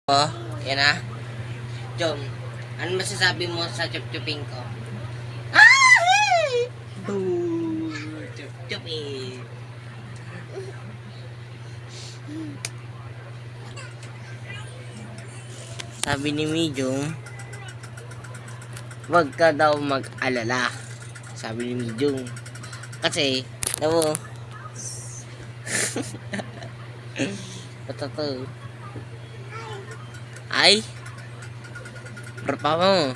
Oh, yan na. Jom, ano masasabi mo sa chup-chuping ko? Hey! Boo! Chup-chuping! Sabi ni Mijong, wag ka daw mag-alala. Sabi ni Mijong. Kasi, mo, patataw. Ay, berapa mo?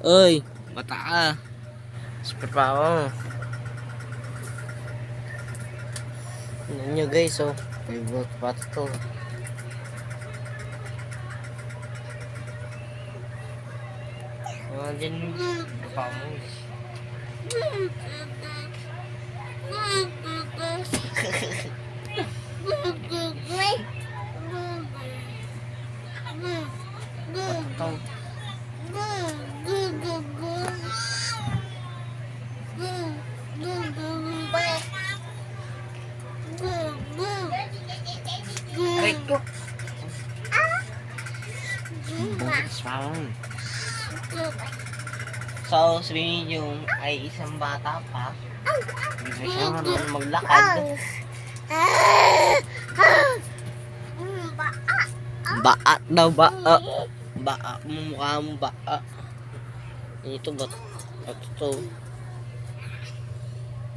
Oy, bata ka. Berapa mo? Ano nyo guys, oh. May buhat bata to. Mga dyan, berapa mo? So, si yung ay isang bata pa. Hindi na siya marunong maglakad. Baa daw, baa. Baa, mukha mo baa. Ito ba? Ito.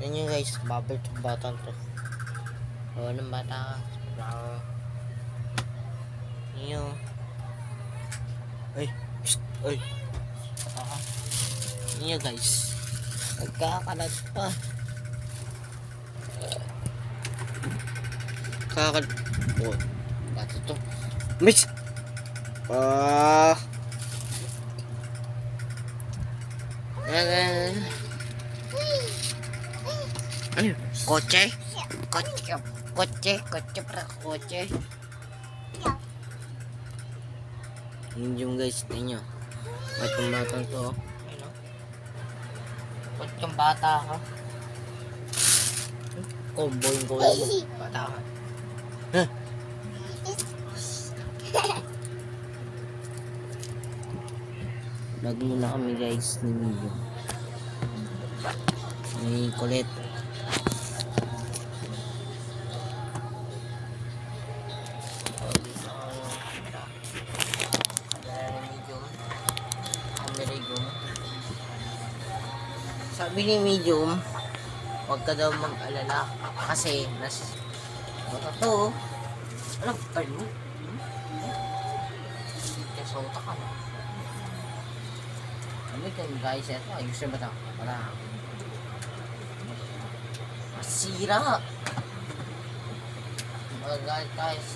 Yan yun guys, bubble to bata to. Gawa ng bata ka. Yan. Ay, psst, ay. Yan guys. Nagkakalat pa. Kakalat. Oh, bata to. Miss! Ano? Kotse? Kotse para kotse. Yun yung guys, tingnan nyo. Batang batang to. Kotseng bata ka. Comboy bata ka. Huh? Lag muna kami guys ni Mio. Ni kulit. Sabi ni Medium, huwag ka daw mag-alala kasi bata to. Ano ba yun? Kasota ka na. Ano ito guys, ito ayos na ba ito? Para masira. Magalit guys.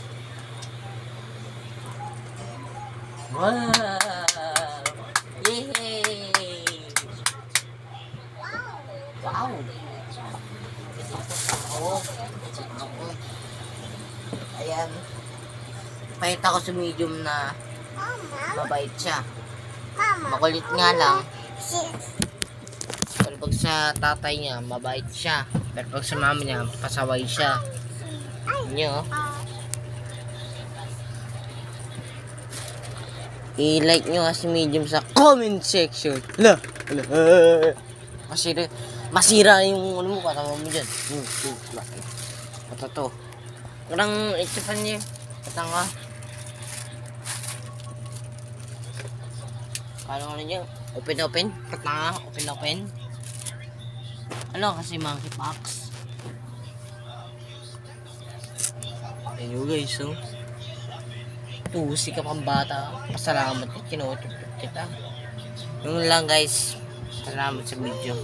Wow! Yay! Wow! Ako. Ayan. Pakita ko sa Medium na mabait siya. Makulit nga lang. Pero pag sa tatay niya, mabait siya. Pero pag sa mama niya, pasaway siya. Nyo. I-like nyo kasi Medium sa comment section. Masira yung ano mo, katama mo dyan. Ito to. Karang itipan niya. Katanga. Kala niya, open. Katanga, open. Ano kasi monkeypox. Ayun guys, so. Tusi ka pang bata. Pasalamat ka, kinututok kita. Yun lang guys. Salamat sa video.